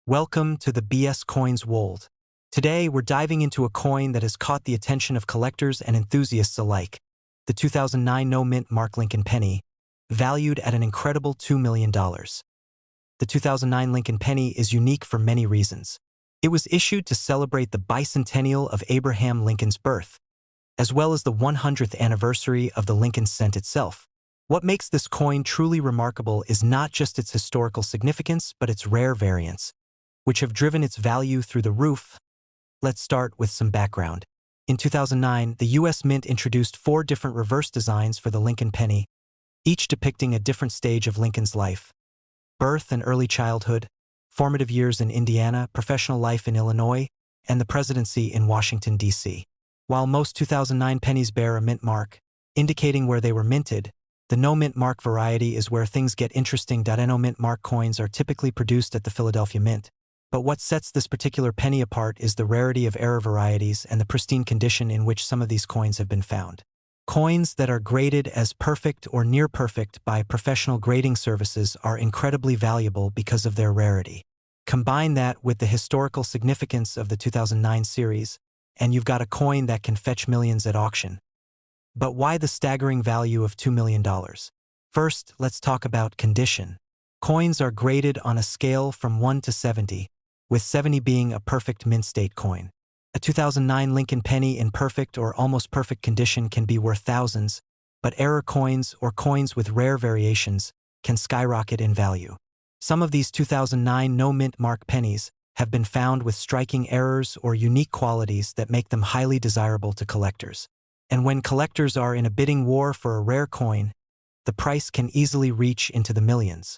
Welcome to the BS Coins world. Today, we're diving into a coin that has caught the attention of collectors and enthusiasts alike, the 2009 no-mint Mark Lincoln penny, valued at an incredible $2 million. The 2009 Lincoln penny is unique for many reasons. It was issued to celebrate the bicentennial of Abraham Lincoln's birth, as well as the 100th anniversary of the Lincoln cent itself. What makes this coin truly remarkable is not just its historical significance, but its rare variants, which have driven its value through the roof. Let's start with some background. In 2009, the U.S. Mint introduced 4 different reverse designs for the Lincoln penny, each depicting a different stage of Lincoln's life: birth and early childhood, formative years in Indiana, professional life in Illinois, and the presidency in Washington, D.C. While most 2009 pennies bear a mint mark, indicating where they were minted, the no-mint mark variety is where things get interesting. No-mint mark coins are typically produced at the Philadelphia Mint. But what sets this particular penny apart is the rarity of error varieties and the pristine condition in which some of these coins have been found. Coins that are graded as perfect or near perfect by professional grading services are incredibly valuable because of their rarity. Combine that with the historical significance of the 2009 series, and you've got a coin that can fetch millions at auction. But why the staggering value of $2 million? First, let's talk about condition. Coins are graded on a scale from 1 to 70, with 70 being a perfect mint state coin. A 2009 Lincoln penny in perfect or almost perfect condition can be worth thousands, but error coins or coins with rare variations can skyrocket in value. Some of these 2009 no-mint mark pennies have been found with striking errors or unique qualities that make them highly desirable to collectors. And when collectors are in a bidding war for a rare coin, the price can easily reach into the millions.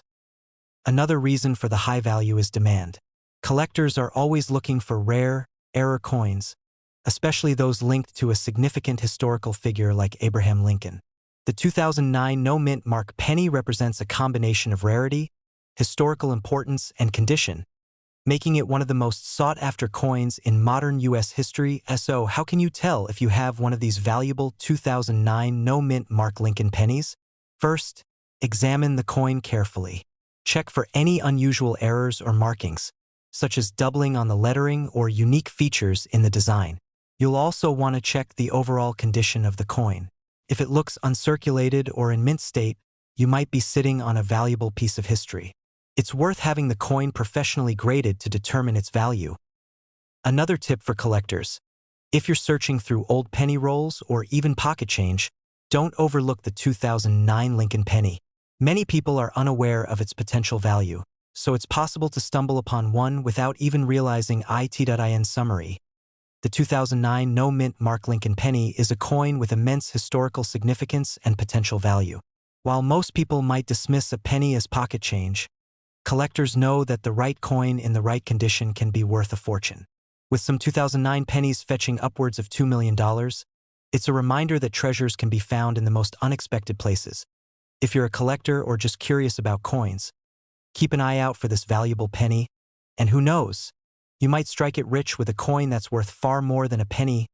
Another reason for the high value is demand. Collectors are always looking for rare, error coins, especially those linked to a significant historical figure like Abraham Lincoln. The 2009 no-mint mark penny represents a combination of rarity, historical importance, and condition, making it one of the most sought-after coins in modern U.S. history. So, how can you tell if you have one of these valuable 2009 no-mint mark Lincoln pennies? First, examine the coin carefully. Check for any unusual errors or markings, such as doubling on the lettering or unique features in the design. You'll also want to check the overall condition of the coin. If it looks uncirculated or in mint state, you might be sitting on a valuable piece of history. It's worth having the coin professionally graded to determine its value. Another tip for collectors: if you're searching through old penny rolls or even pocket change, don't overlook the 2009 Lincoln penny. Many people are unaware of its potential value, so it's possible to stumble upon one without even realizing it. Summary: the 2009 no-mint mark Lincoln penny is a coin with immense historical significance and potential value. While most people might dismiss a penny as pocket change, collectors know that the right coin in the right condition can be worth a fortune. With some 2009 pennies fetching upwards of $2 million, it's a reminder that treasures can be found in the most unexpected places. If you're a collector or just curious about coins, keep an eye out for this valuable penny, and who knows, you might strike it rich with a coin that's worth far more than a penny.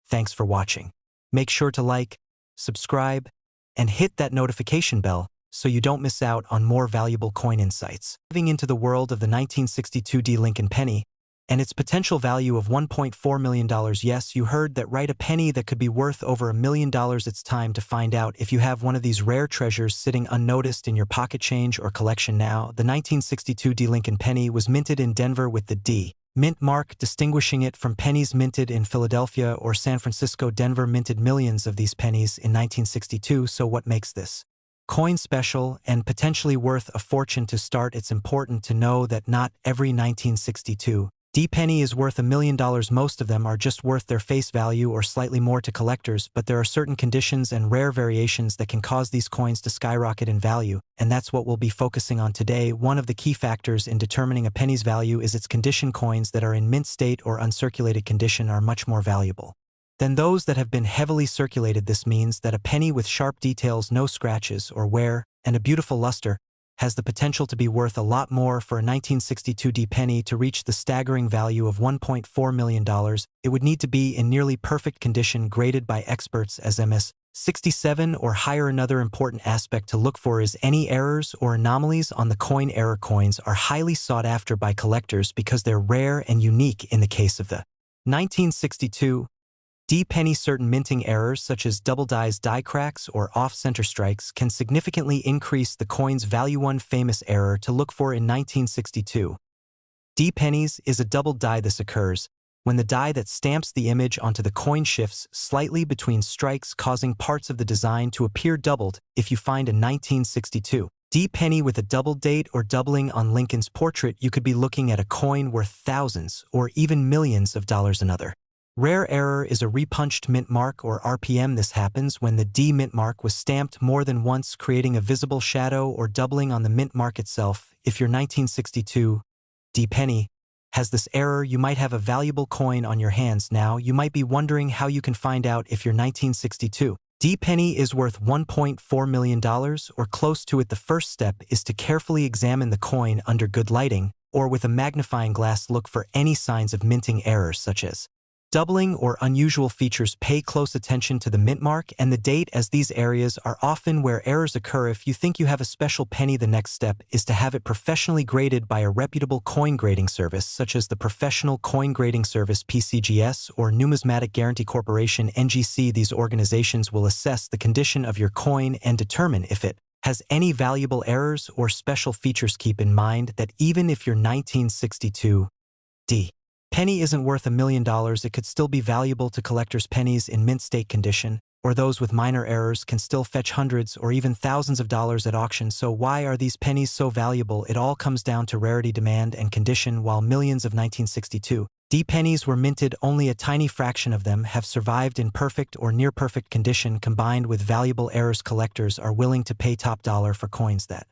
Thanks for watching. Make sure to like, subscribe, and hit that notification bell so you don't miss out on more valuable coin insights. Diving into the world of the 1962 Lincoln penny and its potential value of $1.4 million. Yes, you heard that right, a penny that could be worth over $1 million. It's time to find out if you have one of these rare treasures sitting unnoticed in your pocket change or collection now. The 1962 Lincoln penny was minted in Denver with the D mint mark, distinguishing it from pennies minted in Philadelphia or San Francisco. Denver minted millions of these pennies in 1962, so what makes this coin special and potentially worth a fortune? To start, it's important to know that not every 1962 penny is worth $1 million. Most of them are just worth their face value or slightly more to collectors, but there are certain conditions and rare variations that can cause these coins to skyrocket in value, and that's what we'll be focusing on today. One of the key factors in determining a penny's value is its condition. Coins that are in mint state or uncirculated condition are much more valuable than those that have been heavily circulated. This means that a penny with sharp details, no scratches or wear, and a beautiful luster has the potential to be worth a lot more. For a 1962 D penny to reach the staggering value of $1.4 million, it would need to be in nearly perfect condition, graded by experts as MS-67 or higher. Another important aspect to look for is any errors or anomalies on the coin. Error coins are highly sought after by collectors because they're rare and unique. In the case of the 1962 D penny, certain minting errors such as double die cracks or off-center strikes can significantly increase the coin's value. One famous error to look for in 1962 D pennies is a double die. This occurs when the die that stamps the image onto the coin shifts slightly between strikes, causing parts of the design to appear doubled. If you find a 1962 D penny with a double date or doubling on Lincoln's portrait, you could be looking at a coin worth thousands or even millions of dollars. Another rare error is a repunched mint mark or RPM. This happens when the D mint mark was stamped more than once, creating a visible shadow or doubling on the mint mark itself. If your 1962 D penny has this error, you might have a valuable coin on your hands. Now, you might be wondering how you can find out if your 1962 D penny is worth $1.4 million or close to it. The first step is to carefully examine the coin under good lighting or with a magnifying glass. Look for any signs of minting errors such as doubling or unusual features. Pay close attention to the mint mark and the date, as these areas are often where errors occur. If you think you have a special penny, the next step is to have it professionally graded by a reputable coin grading service such as the Professional Coin Grading Service (PCGS) or Numismatic Guarantee Corporation (NGC). These organizations will assess the condition of your coin and determine if it has any valuable errors or special features. Keep in mind that even if your 1962 D penny isn't worth $1 million, it could still be valuable to collectors. Pennies in mint state condition, or those with minor errors, can still fetch hundreds or even thousands of dollars at auction. So why are these pennies so valuable? It all comes down to rarity, demand, and condition. While millions of 1962 D pennies were minted, only a tiny fraction of them have survived in perfect or near perfect condition. Combined with valuable errors, collectors are willing to pay top dollar for coins that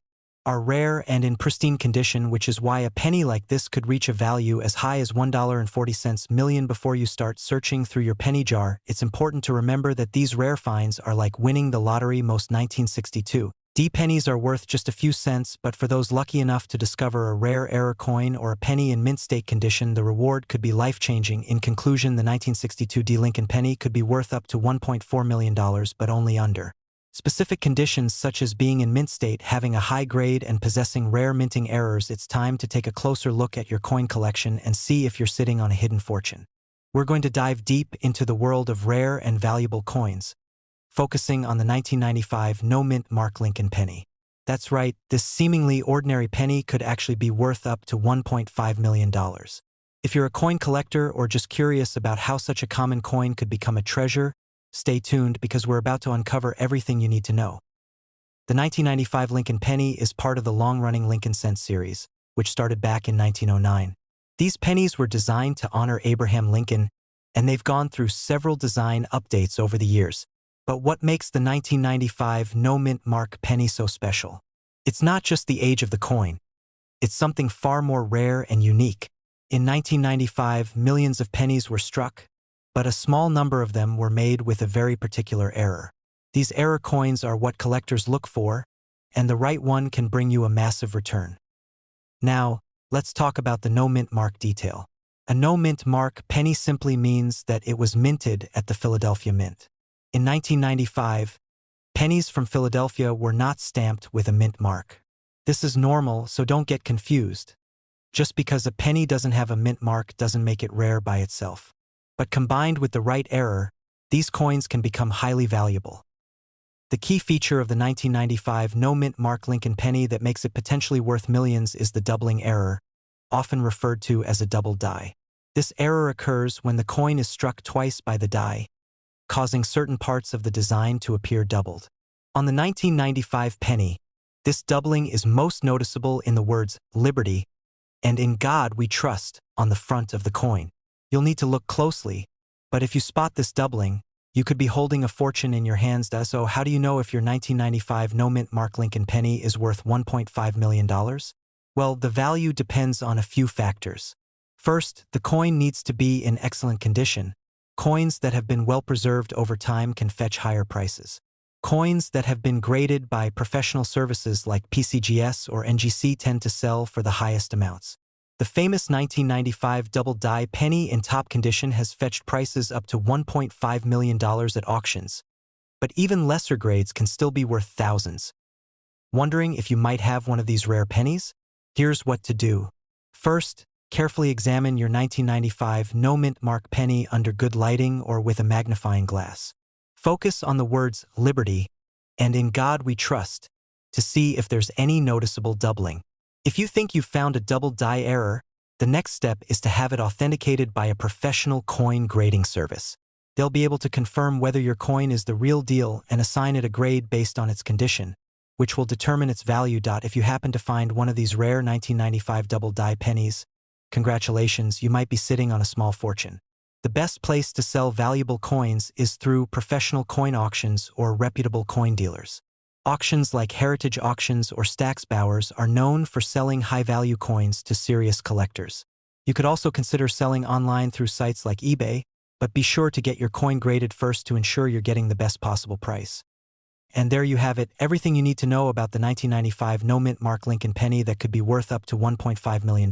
are rare and in pristine condition, which is why a penny like this could reach a value as high as $1.40 million. Before you start searching through your penny jar, it's important to remember that these rare finds are like winning the lottery. Most 1962 D pennies are worth just a few cents, but for those lucky enough to discover a rare error coin or a penny in mint state condition, the reward could be life-changing. In conclusion, the 1962 D Lincoln penny could be worth up to $1.4 million, but only under specific conditions such as being in mint state, having a high grade, and possessing rare minting errors. It's time to take a closer look at your coin collection and see if you're sitting on a hidden fortune. We're going to dive deep into the world of rare and valuable coins, focusing on the 1995 no-mint mark Lincoln penny. That's right, this seemingly ordinary penny could actually be worth up to $1.5 million. If you're a coin collector or just curious about how such a common coin could become a treasure, stay tuned, because we're about to uncover everything you need to know. The 1995 Lincoln penny is part of the long-running Lincoln cent series, which started back in 1909. These pennies were designed to honor Abraham Lincoln, and they've gone through several design updates over the years. But what makes the 1995 no-mint mark penny so special? It's not just the age of the coin. It's something far more rare and unique. In 1995, millions of pennies were struck, but a small number of them were made with a very particular error. These error coins are what collectors look for, and the right one can bring you a massive return. Now, let's talk about the no-mint mark detail. A no-mint mark penny simply means that it was minted at the Philadelphia Mint. In 1995, pennies from Philadelphia were not stamped with a mint mark. This is normal, so don't get confused. Just because a penny doesn't have a mint mark doesn't make it rare by itself. But combined with the right error, these coins can become highly valuable. The key feature of the 1995 no-mint mark Lincoln penny that makes it potentially worth millions is the doubling error, often referred to as a double die. This error occurs when the coin is struck twice by the die, causing certain parts of the design to appear doubled. On the 1995 penny, this doubling is most noticeable in the words "Liberty" and "In God We Trust" on the front of the coin. You'll need to look closely, but if you spot this doubling, you could be holding a fortune in your hands. So how do you know if your 1995 no-mint mark Lincoln penny is worth $1.5 million? Well, the value depends on a few factors. First, the coin needs to be in excellent condition. Coins that have been well preserved over time can fetch higher prices. Coins that have been graded by professional services like PCGS or NGC tend to sell for the highest amounts. The famous 1995 double-die penny in top condition has fetched prices up to $1.5 million at auctions, but even lesser grades can still be worth thousands. Wondering if you might have one of these rare pennies? Here's what to do. First, carefully examine your 1995 no-mint mark penny under good lighting or with a magnifying glass. Focus on the words Liberty and In God We Trust to see if there's any noticeable doubling. If you think you've found a double die error, the next step is to have it authenticated by a professional coin grading service. They'll be able to confirm whether your coin is the real deal and assign it a grade based on its condition, which will determine its value. If you happen to find one of these rare 1995 double die pennies, congratulations, you might be sitting on a small fortune. The best place to sell valuable coins is through professional coin auctions or reputable coin dealers. Auctions like Heritage Auctions or Stax Bowers are known for selling high-value coins to serious collectors. You could also consider selling online through sites like eBay, but be sure to get your coin graded first to ensure you're getting the best possible price. And there you have it, everything you need to know about the 1995 no-mint mark Lincoln penny that could be worth up to $1.5 million.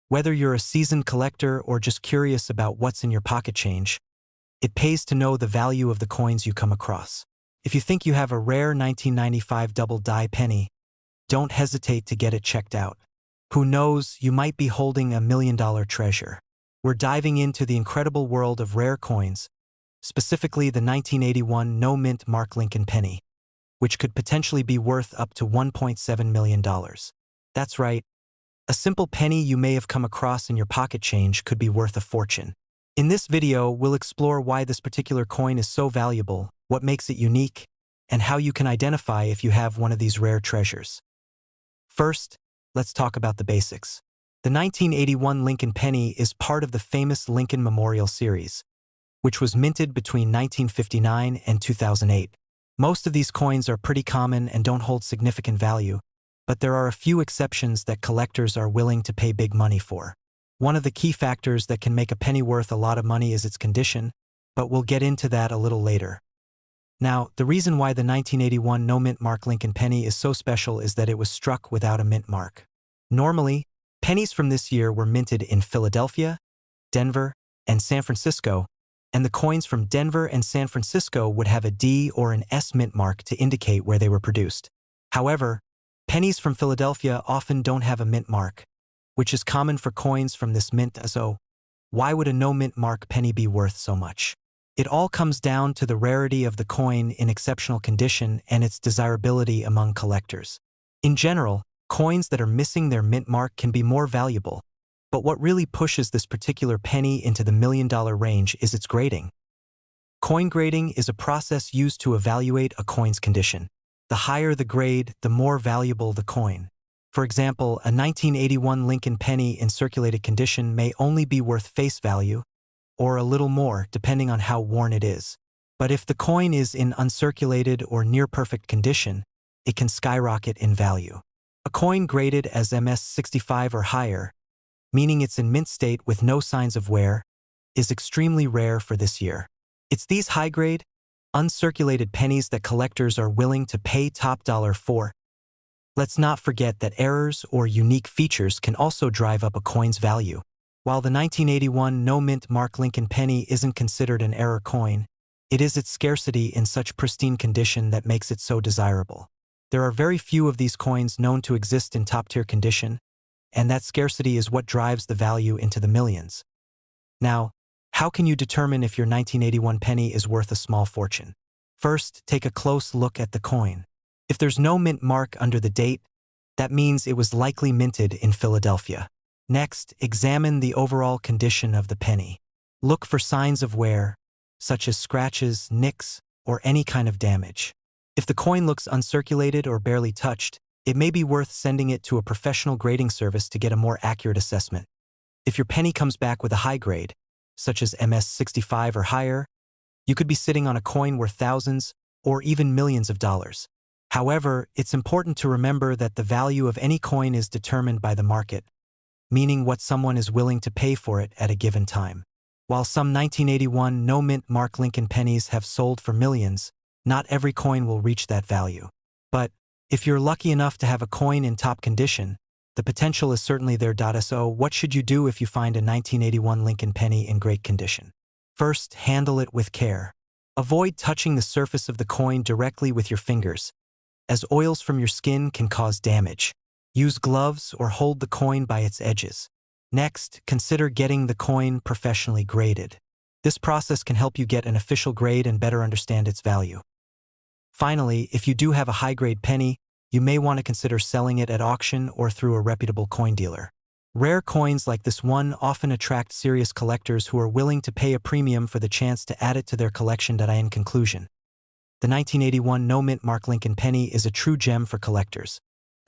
Whether you're a seasoned collector or just curious about what's in your pocket change, it pays to know the value of the coins you come across. If you think you have a rare 1995 double-die penny, don't hesitate to get it checked out. Who knows, you might be holding $1 million treasure. We're diving into the incredible world of rare coins, specifically the 1981 no-mint mark Lincoln penny, which could potentially be worth up to $1.7 million. That's right. A simple penny you may have come across in your pocket change could be worth a fortune. In this video, we'll explore why this particular coin is so valuable, what makes it unique, and how you can identify if you have one of these rare treasures. First, let's talk about the basics. The 1981 Lincoln penny is part of the famous Lincoln Memorial series, which was minted between 1959 and 2008. Most of these coins are pretty common and don't hold significant value, but there are a few exceptions that collectors are willing to pay big money for. One of the key factors that can make a penny worth a lot of money is its condition, but we'll get into that a little later. Now, the reason why the 1981 no-mint mark Lincoln penny is so special is that it was struck without a mint mark. Normally, pennies from this year were minted in Philadelphia, Denver, and San Francisco, and the coins from Denver and San Francisco would have a D or an S mint mark to indicate where they were produced. However, pennies from Philadelphia often don't have a mint mark, which is common for coins from this mint, so why would a no-mint mark penny be worth so much? It all comes down to the rarity of the coin in exceptional condition and its desirability among collectors. In general, coins that are missing their mint mark can be more valuable, but what really pushes this particular penny into the $1 million range is its grading. Coin grading is a process used to evaluate a coin's condition. The higher the grade, the more valuable the coin. For example, a 1981 Lincoln penny in circulated condition may only be worth face value, or a little more depending on how worn it is. But if the coin is in uncirculated or near-perfect condition, it can skyrocket in value. A coin graded as MS-65 or higher, meaning it's in mint state with no signs of wear, is extremely rare for this year. It's these high-grade, uncirculated pennies that collectors are willing to pay top dollar for. Let's not forget that errors or unique features can also drive up a coin's value. While the 1981 no-mint mark Lincoln penny isn't considered an error coin, it is its scarcity in such pristine condition that makes it so desirable. There are very few of these coins known to exist in top-tier condition, and that scarcity is what drives the value into the millions. Now, how can you determine if your 1981 penny is worth a small fortune? First, take a close look at the coin. If there's no mint mark under the date, that means it was likely minted in Philadelphia. Next, examine the overall condition of the penny. Look for signs of wear, such as scratches, nicks, or any kind of damage. If the coin looks uncirculated or barely touched, it may be worth sending it to a professional grading service to get a more accurate assessment. If your penny comes back with a high grade, such as MS-65 or higher, you could be sitting on a coin worth thousands or even millions of dollars. However, it's important to remember that the value of any coin is determined by the market, meaning what someone is willing to pay for it at a given time. While some 1981 no-mint mark Lincoln pennies have sold for millions, Not every coin will reach that value. But if you're lucky enough to have a coin in top condition, the potential is certainly there. So what should you do if you find a 1981 Lincoln penny in great condition? First, handle it with care. Avoid touching the surface of the coin directly with your fingers, as oils from your skin can cause damage. Use gloves or hold the coin by its edges. Next, consider getting the coin professionally graded. This process can help you get an official grade and better understand its value. Finally, if you do have a high-grade penny, you may want to consider selling it at auction or through a reputable coin dealer. Rare coins like this one often attract serious collectors who are willing to pay a premium for the chance to add it to their collection. In conclusion, the 1981 no-mint Mark Lincoln penny is a true gem for collectors,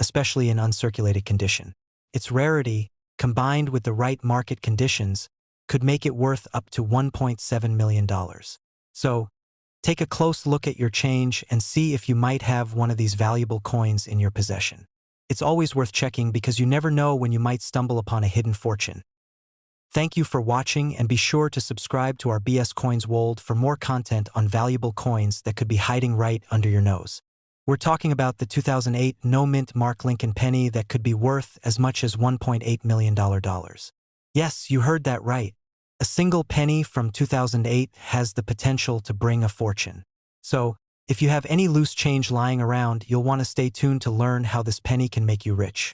especially in uncirculated condition. Its rarity, combined with the right market conditions, could make it worth up to $1.7 million. So, take a close look at your change and see if you might have one of these valuable coins in your possession. It's always worth checking because you never know when you might stumble upon a hidden fortune. Thank you for watching, and be sure to subscribe to our BS Coins World for more content on valuable coins that could be hiding right under your nose. We're talking about the 2008 no-mint Mark Lincoln penny that could be worth as much as $1.8 million. Yes, you heard that right. A single penny from 2008 has the potential to bring a fortune. So, if you have any loose change lying around, you'll want to stay tuned to learn how this penny can make you rich.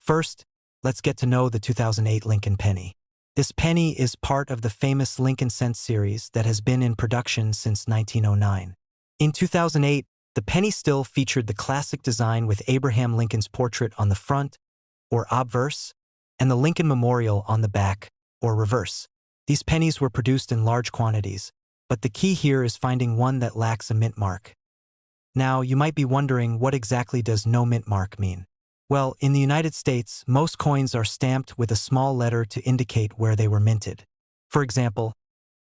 First, let's get to know the 2008 Lincoln penny. This penny is part of the famous Lincoln Cent series that has been in production since 1909. In 2008, the penny still featured the classic design with Abraham Lincoln's portrait on the front, or obverse, and the Lincoln Memorial on the back, or reverse. These pennies were produced in large quantities, but the key here is finding one that lacks a mint mark. Now, you might be wondering, what exactly does no mint mark mean? Well, in the United States, most coins are stamped with a small letter to indicate where they were minted. For example,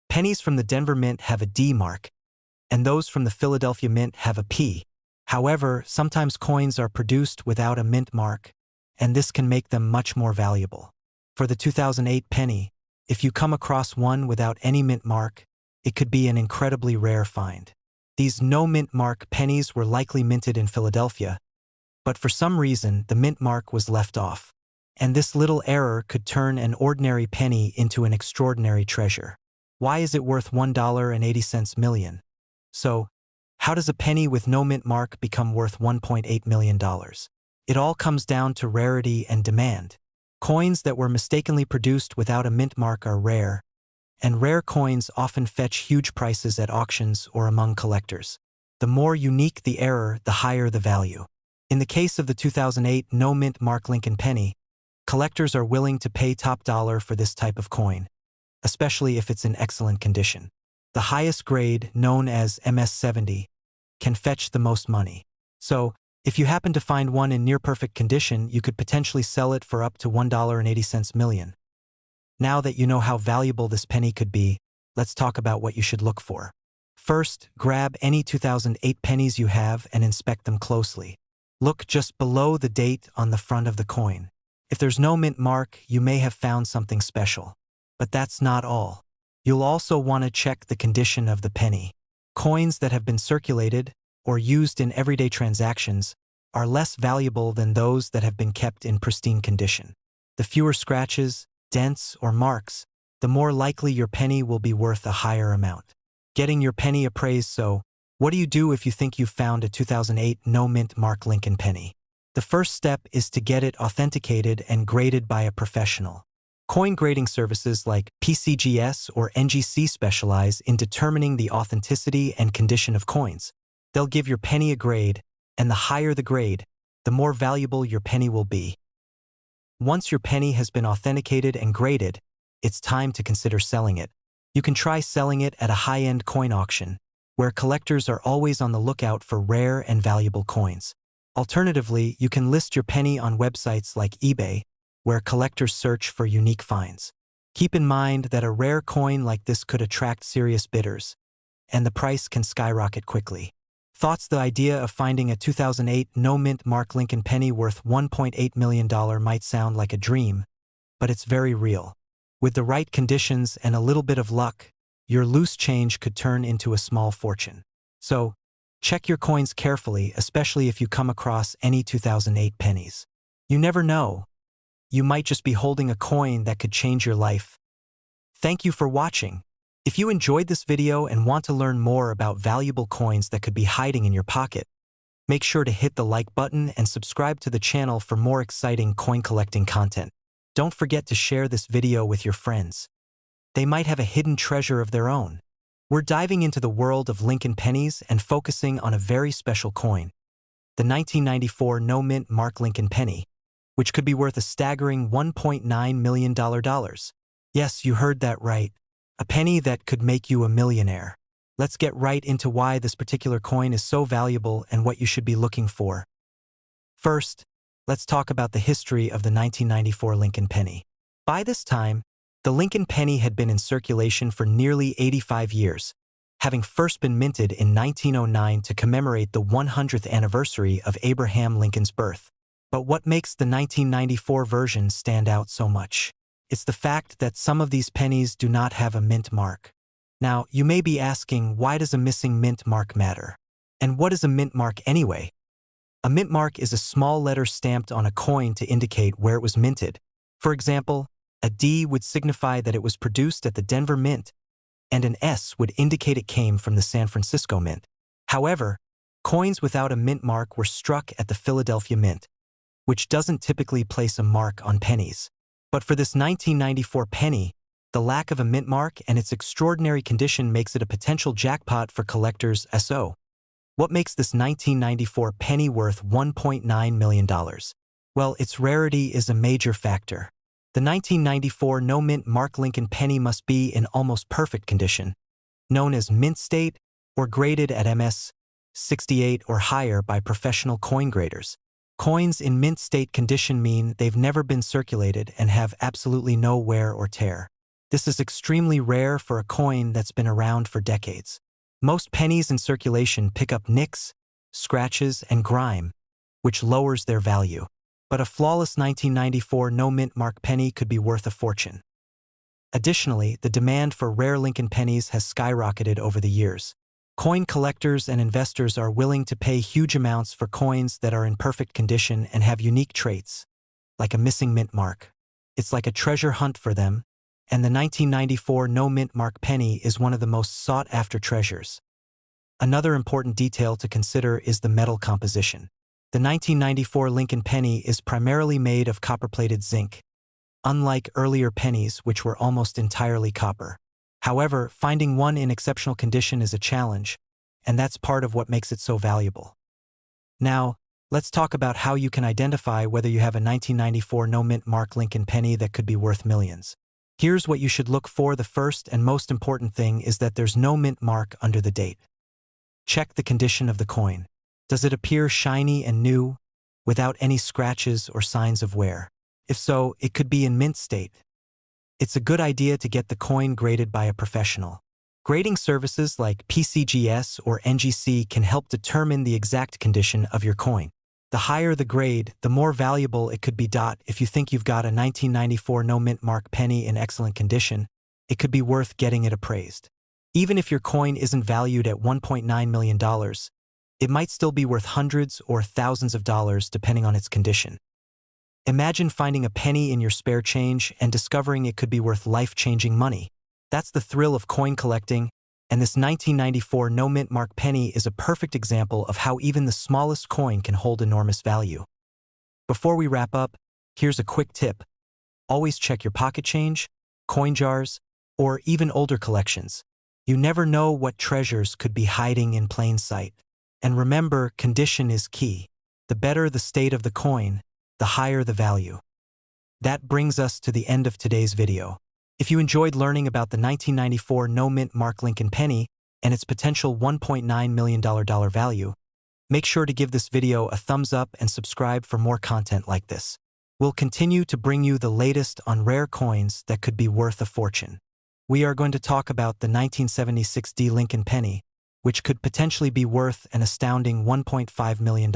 pennies from the Denver Mint have a D mark, and those from the Philadelphia Mint have a P. However, sometimes coins are produced without a mint mark, and this can make them much more valuable. For the 2008 penny, if you come across one without any mint mark, it could be an incredibly rare find. These no mint mark pennies were likely minted in Philadelphia, but for some reason the mint mark was left off. And this little error could turn an ordinary penny into an extraordinary treasure. Why is it worth $1.80 million? So, how does a penny with no mint mark become worth $1.8 million? It all comes down to rarity and demand. Coins that were mistakenly produced without a mint mark are rare, and rare coins often fetch huge prices at auctions or among collectors. The more unique the error, the higher the value. In the case of the 2008 no-mint Mark Lincoln penny, collectors are willing to pay top dollar for this type of coin, especially if it's in excellent condition. The highest grade, known as MS-70, can fetch the most money. So, if you happen to find one in near-perfect condition, you could potentially sell it for up to $1.80 million. Now that you know how valuable this penny could be, let's talk about what you should look for. First, grab any 2008 pennies you have and inspect them closely. Look just below the date on the front of the coin. If there's no mint mark, you may have found something special. But that's not all. You'll also want to check the condition of the penny. Coins that have been circulated or used in everyday transactions are less valuable than those that have been kept in pristine condition. The fewer scratches, dents, or marks, the more likely your penny will be worth a higher amount. Getting your penny appraised. So, what do you do if you think you've found a 2008 no-mint Mark Lincoln penny? The first step is to get it authenticated and graded by a professional. Coin grading services like PCGS or NGC specialize in determining the authenticity and condition of coins. They'll give your penny a grade, and the higher the grade, the more valuable your penny will be. Once your penny has been authenticated and graded, it's time to consider selling it. You can try selling it at a high-end coin auction, where collectors are always on the lookout for rare and valuable coins. Alternatively, you can list your penny on websites like eBay, where collectors search for unique finds. Keep in mind that a rare coin like this could attract serious bidders, and the price can skyrocket quickly. Thoughts? The idea of finding a 2008 no-mint Mark Lincoln penny worth $1.8 million might sound like a dream, but it's very real. With the right conditions and a little bit of luck, your loose change could turn into a small fortune. So, Check your coins carefully, especially if you come across any 2008 pennies. You never know. You might just be holding a coin that could change your life. Thank you for watching. If you enjoyed this video and want to learn more about valuable coins that could be hiding in your pocket, make sure to hit the like button and subscribe to the channel for more exciting coin collecting content. Don't forget to share this video with your friends. They might have a hidden treasure of their own. We're diving into the world of Lincoln pennies and focusing on a very special coin, the 1994 no-mint Mark Lincoln penny, which could be worth a staggering $1.9 million. Yes, you heard that right. A penny that could make you a millionaire. Let's get right into why this particular coin is so valuable and what you should be looking for. First, let's talk about the history of the 1994 Lincoln penny. By this time, the Lincoln penny had been in circulation for nearly 85 years, having first been minted in 1909 to commemorate the 100th anniversary of Abraham Lincoln's birth. But what makes the 1994 version stand out so much? It's the fact that some of these pennies do not have a mint mark. Now, you may be asking, why does a missing mint mark matter? And what is a mint mark anyway? A mint mark is a small letter stamped on a coin to indicate where it was minted. For example, a D would signify that it was produced at the Denver Mint, and an S would indicate it came from the San Francisco Mint. However, coins without a mint mark were struck at the Philadelphia Mint, which doesn't typically place a mark on pennies. But for this 1994 penny, the lack of a mint mark and its extraordinary condition makes it a potential jackpot for collectors. So, what makes this 1994 penny worth $1.9 million? Well, its rarity is a major factor. The 1994 no-mint Mark Lincoln penny must be in almost perfect condition, known as mint state or graded at MS 68 or higher by professional coin graders. Coins in mint state condition mean they've never been circulated and have absolutely no wear or tear. This is extremely rare for a coin that's been around for decades. Most pennies in circulation pick up nicks, scratches, and grime, which lowers their value. But a flawless 1994 no-mint mark penny could be worth a fortune. Additionally, the demand for rare Lincoln pennies has skyrocketed over the years. Coin collectors and investors are willing to pay huge amounts for coins that are in perfect condition and have unique traits, like a missing mint mark. It's like a treasure hunt for them, and the 1994 no-mint mark penny is one of the most sought-after treasures. Another important detail to consider is the metal composition. The 1994 Lincoln penny is primarily made of copper-plated zinc, unlike earlier pennies which were almost entirely copper. However, finding one in exceptional condition is a challenge, and that's part of what makes it so valuable. Now, let's talk about how you can identify whether you have a 1994 no-mint Mark Lincoln penny that could be worth millions. Here's what you should look for. The first and most important thing is that there's no mint mark under the date. Check the condition of the coin. Does it appear shiny and new, without any scratches or signs of wear? If so, it could be in mint state. It's a good idea to get the coin graded by a professional. Grading services like PCGS or NGC can help determine the exact condition of your coin. The higher the grade, the more valuable it could be. If you think you've got a 1994 no-mint mark penny in excellent condition, it could be worth getting it appraised. Even if your coin isn't valued at $1.9 million, it might still be worth hundreds or thousands of dollars depending on its condition. Imagine finding a penny in your spare change and discovering it could be worth life-changing money. That's the thrill of coin collecting, and this 1994 no-mint mark penny is a perfect example of how even the smallest coin can hold enormous value. Before we wrap up, here's a quick tip. Always check your pocket change, coin jars, or even older collections. You never know what treasures could be hiding in plain sight. And remember, condition is key. The better the state of the coin, the higher the value. That brings us to the end of today's video. If you enjoyed learning about the 1994 no-mint Mark Lincoln penny and its potential $1.9 million value, make sure to give this video a thumbs up and subscribe for more content like this. We'll continue to bring you the latest on rare coins that could be worth a fortune. We are going to talk about the 1976 D Lincoln penny, which could potentially be worth an astounding $1.5 million.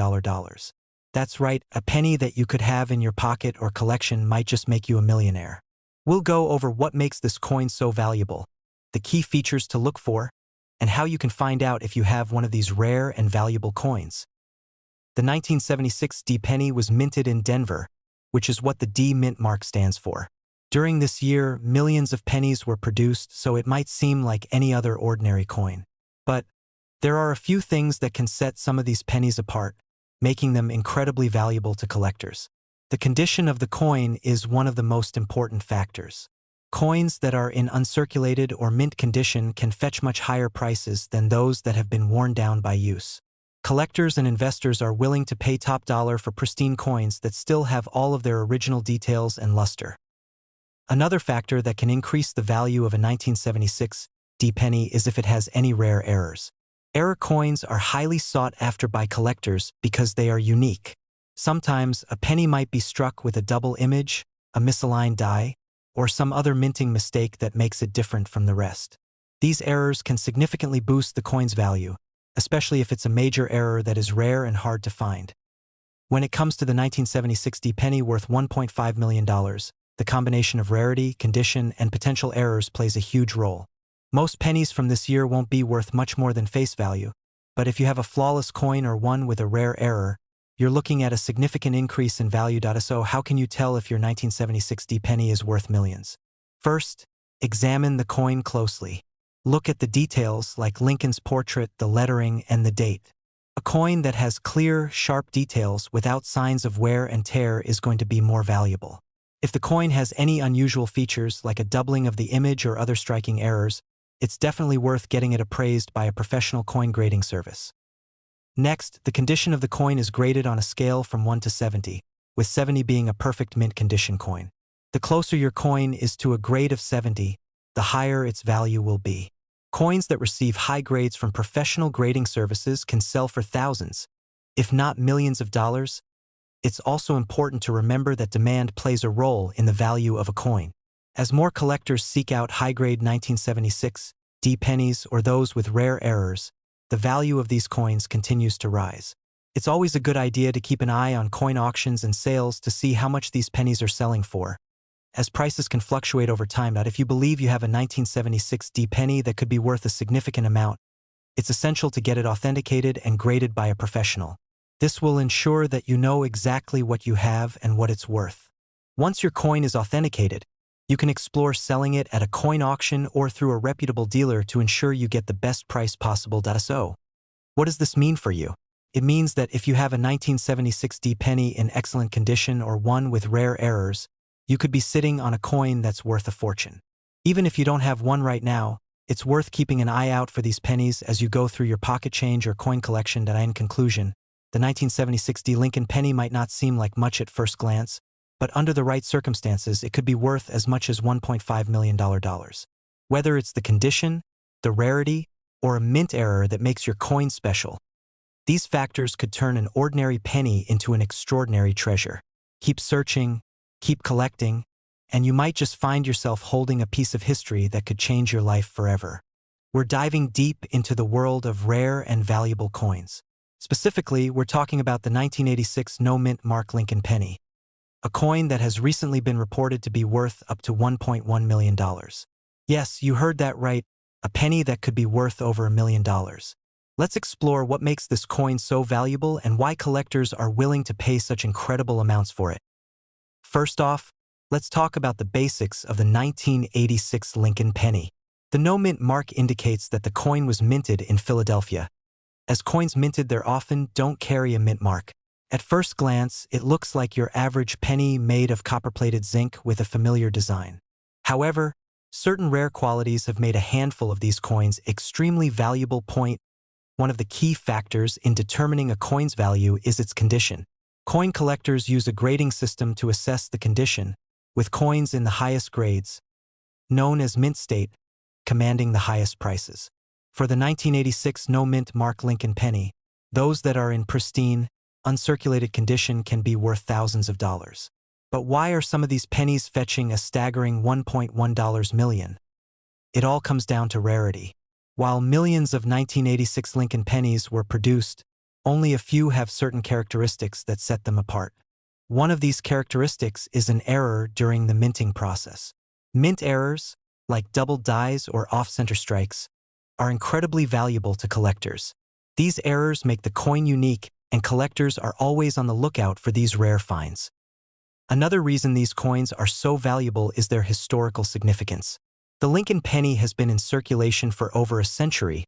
That's right, a penny that you could have in your pocket or collection might just make you a millionaire. We'll go over what makes this coin so valuable, the key features to look for, and how you can find out if you have one of these rare and valuable coins. The 1976 D penny was minted in Denver, which is what the D mint mark stands for. During this year, millions of pennies were produced, so it might seem like any other ordinary coin. But there are a few things that can set some of these pennies apart, making them incredibly valuable to collectors. The condition of the coin is one of the most important factors. Coins that are in uncirculated or mint condition can fetch much higher prices than those that have been worn down by use. Collectors and investors are willing to pay top dollar for pristine coins that still have all of their original details and luster. Another factor that can increase the value of a 1976 D penny is if it has any rare errors. Error coins are highly sought after by collectors because they are unique. Sometimes a penny might be struck with a double image, a misaligned die, or some other minting mistake that makes it different from the rest. These errors can significantly boost the coin's value, especially if it's a major error that is rare and hard to find. When it comes to the 1976 D penny worth $1.5 million, the combination of rarity, condition, and potential errors plays a huge role. Most pennies from this year won't be worth much more than face value, but if you have a flawless coin or one with a rare error, you're looking at a significant increase in value. So how can you tell if your 1976 D penny is worth millions? First, examine the coin closely. Look at the details like Lincoln's portrait, the lettering, and the date. A coin that has clear, sharp details without signs of wear and tear is going to be more valuable. If the coin has any unusual features like a doubling of the image or other striking errors, it's definitely worth getting it appraised by a professional coin grading service. Next, the condition of the coin is graded on a scale from 1 to 70, with 70 being a perfect mint condition coin. The closer your coin is to a grade of 70, the higher its value will be. Coins that receive high grades from professional grading services can sell for thousands, if not millions of dollars. It's also important to remember that demand plays a role in the value of a coin. As more collectors seek out high-grade 1976 D pennies or those with rare errors, the value of these coins continues to rise. It's always a good idea to keep an eye on coin auctions and sales to see how much these pennies are selling for, as prices can fluctuate over time. If you believe you have a 1976 D penny that could be worth a significant amount, it's essential to get it authenticated and graded by a professional. This will ensure that you know exactly what you have and what it's worth. Once your coin is authenticated, you can explore selling it at a coin auction or through a reputable dealer to ensure you get the best price possible. So, what does this mean for you? It means that if you have a 1976 D penny in excellent condition or one with rare errors, you could be sitting on a coin that's worth a fortune. Even if you don't have one right now, it's worth keeping an eye out for these pennies as you go through your pocket change or coin collection. In conclusion, the 1976 D Lincoln penny might not seem like much at first glance, but under the right circumstances, it could be worth as much as $1.5 million. Whether it's the condition, the rarity, or a mint error that makes your coin special, these factors could turn an ordinary penny into an extraordinary treasure. Keep searching, keep collecting, and you might just find yourself holding a piece of history that could change your life forever. We're diving deep into the world of rare and valuable coins. Specifically, we're talking about the 1986 no-mint mark Lincoln penny, a coin that has recently been reported to be worth up to $1.1 million. Yes, you heard that right, a penny that could be worth over $1 million. Let's explore what makes this coin so valuable and why collectors are willing to pay such incredible amounts for it. First off, let's talk about the basics of the 1986 Lincoln penny. The no-mint mark indicates that the coin was minted in Philadelphia. As coins minted there often don't carry a mint mark. At first glance, it looks like your average penny made of copper-plated zinc with a familiar design. However, certain rare qualities have made a handful of these coins extremely valuable. One of the key factors in determining a coin's value is its condition. Coin collectors use a grading system to assess the condition, with coins in the highest grades, known as mint state, commanding the highest prices. For the 1986 no-mint mark Lincoln penny, those that are in pristine, uncirculated condition can be worth thousands of dollars. But why are some of these pennies fetching a staggering $1.1 million? It all comes down to rarity. While millions of 1986 Lincoln pennies were produced, only a few have certain characteristics that set them apart. One of these characteristics is an error during the minting process. Mint errors, like double dies or off-center strikes, are incredibly valuable to collectors. These errors make the coin unique, and collectors are always on the lookout for these rare finds. Another reason these coins are so valuable is their historical significance. The Lincoln penny has been in circulation for over a century,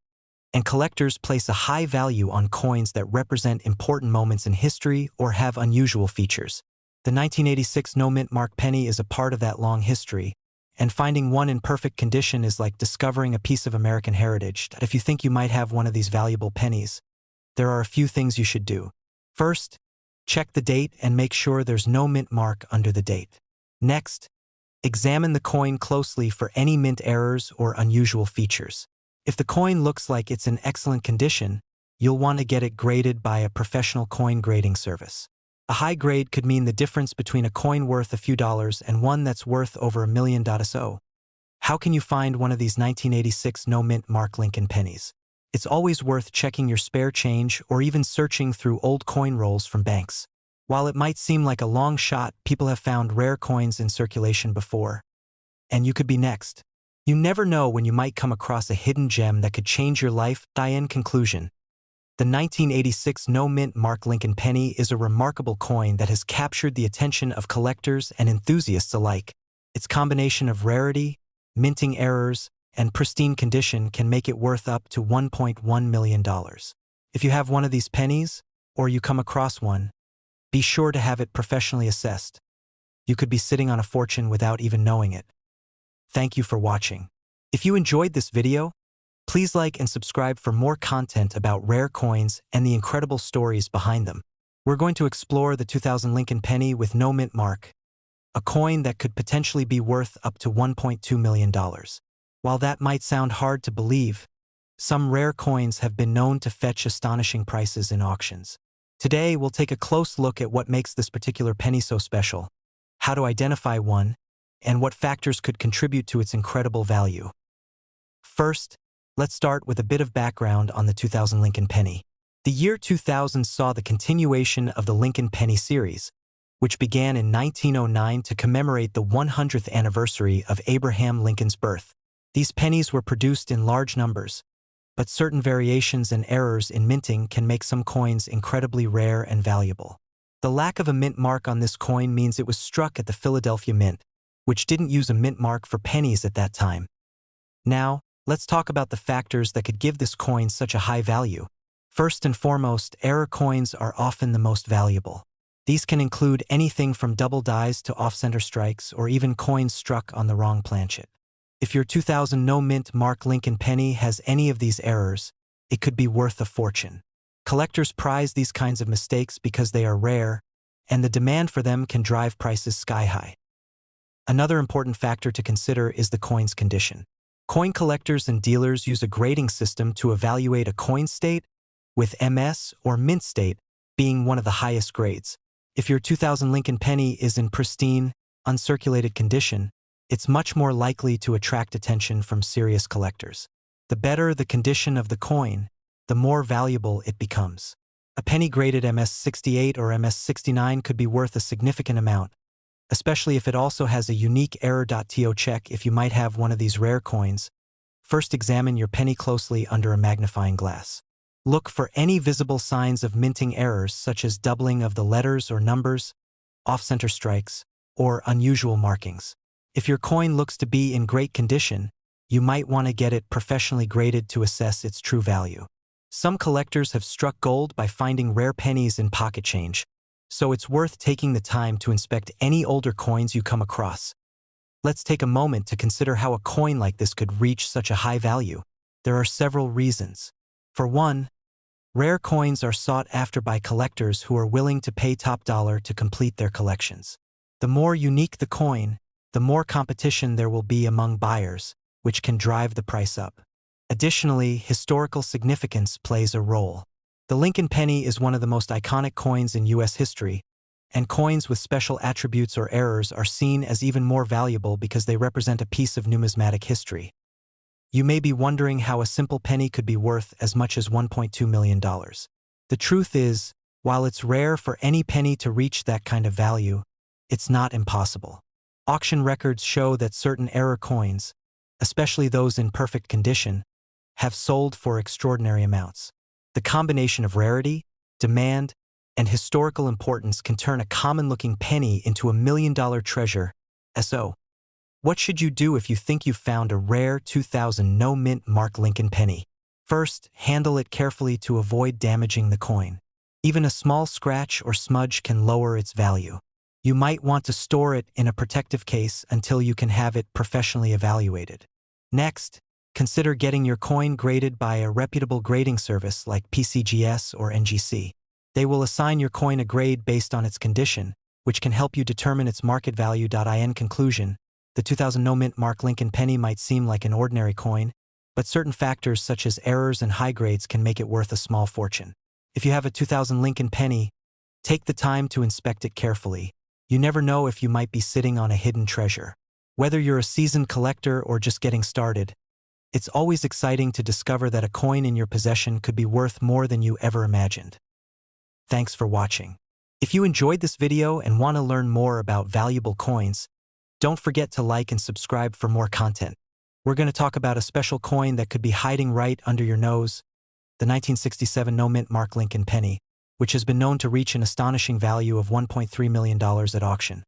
and collectors place a high value on coins that represent important moments in history or have unusual features. The 1986 no-mint mark penny is a part of that long history, and finding one in perfect condition is like discovering a piece of American heritage. If you think you might have one of these valuable pennies, there are a few things you should do. First, check the date and make sure there's no mint mark under the date. Next, examine the coin closely for any mint errors or unusual features. If the coin looks like it's in excellent condition, you'll want to get it graded by a professional coin grading service. A high grade could mean the difference between a coin worth a few dollars and one that's worth over $1 million. So, how can you find one of these 1986 no-mint mark Lincoln pennies? It's always worth checking your spare change or even searching through old coin rolls from banks. While it might seem like a long shot, people have found rare coins in circulation before. And you could be next. You never know when you might come across a hidden gem that could change your life. In conclusion, the 1986 no-mint mark Lincoln penny is a remarkable coin that has captured the attention of collectors and enthusiasts alike. Its combination of rarity, minting errors, and pristine condition can make it worth up to $1.1 million. If you have one of these pennies, or you come across one, be sure to have it professionally assessed. You could be sitting on a fortune without even knowing it. Thank you for watching. If you enjoyed this video, please like and subscribe for more content about rare coins and the incredible stories behind them. We're going to explore the 2000 Lincoln penny with no mint mark, a coin that could potentially be worth up to $1.2 million. While that might sound hard to believe, some rare coins have been known to fetch astonishing prices in auctions. Today, we'll take a close look at what makes this particular penny so special, how to identify one, and what factors could contribute to its incredible value. First, let's start with a bit of background on the 2000 Lincoln penny. The year 2000 saw the continuation of the Lincoln penny series, which began in 1909 to commemorate the 100th anniversary of Abraham Lincoln's birth. These pennies were produced in large numbers, but certain variations and errors in minting can make some coins incredibly rare and valuable. The lack of a mint mark on this coin means it was struck at the Philadelphia Mint, which didn't use a mint mark for pennies at that time. Now, let's talk about the factors that could give this coin such a high value. First and foremost, error coins are often the most valuable. These can include anything from double dies to off-center strikes or even coins struck on the wrong planchet. If your 2000 no-mint mark Lincoln penny has any of these errors, it could be worth a fortune. Collectors prize these kinds of mistakes because they are rare, and the demand for them can drive prices sky high. Another important factor to consider is the coin's condition. Coin collectors and dealers use a grading system to evaluate a coin state, with MS or mint state being one of the highest grades. If your 2000 Lincoln penny is in pristine, uncirculated condition, it's much more likely to attract attention from serious collectors. The better the condition of the coin, the more valuable it becomes. A penny graded MS68 or MS69 could be worth a significant amount, especially if it also has a unique error.to check. If you might have one of these rare coins, first examine your penny closely under a magnifying glass. Look for any visible signs of minting errors such as doubling of the letters or numbers, off-center strikes, or unusual markings. If your coin looks to be in great condition, you might want to get it professionally graded to assess its true value. Some collectors have struck gold by finding rare pennies in pocket change, so it's worth taking the time to inspect any older coins you come across. Let's take a moment to consider how a coin like this could reach such a high value. There are several reasons. For one, rare coins are sought after by collectors who are willing to pay top dollar to complete their collections. The more unique the coin, the more competition there will be among buyers, which can drive the price up. Additionally, historical significance plays a role. The Lincoln penny is one of the most iconic coins in U.S. history, and coins with special attributes or errors are seen as even more valuable because they represent a piece of numismatic history. You may be wondering how a simple penny could be worth as much as $1.2 million. The truth is, while it's rare for any penny to reach that kind of value, it's not impossible. Auction records show that certain error coins, especially those in perfect condition, have sold for extraordinary amounts. The combination of rarity, demand, and historical importance can turn a common-looking penny into a million-dollar treasure. So, what should you do if you think you've found a rare 2000 no-mint Mark Lincoln penny? First, handle it carefully to avoid damaging the coin. Even a small scratch or smudge can lower its value. You might want to store it in a protective case until you can have it professionally evaluated. Next, consider getting your coin graded by a reputable grading service like PCGS or NGC. They will assign your coin a grade based on its condition, which can help you determine its market value. In conclusion, the 2000 no-mint Mark Lincoln penny might seem like an ordinary coin, but certain factors such as errors and high grades can make it worth a small fortune. If you have a 2000 Lincoln penny, take the time to inspect it carefully. You never know if you might be sitting on a hidden treasure. Whether you're a seasoned collector or just getting started, it's always exciting to discover that a coin in your possession could be worth more than you ever imagined. Thanks for watching. If you enjoyed this video and want to learn more about valuable coins, don't forget to like and subscribe for more content. We're going to talk about a special coin that could be hiding right under your nose, the 1967 no-mint Mark Lincoln penny, which has been known to reach an astonishing value of $1.3 million at auction.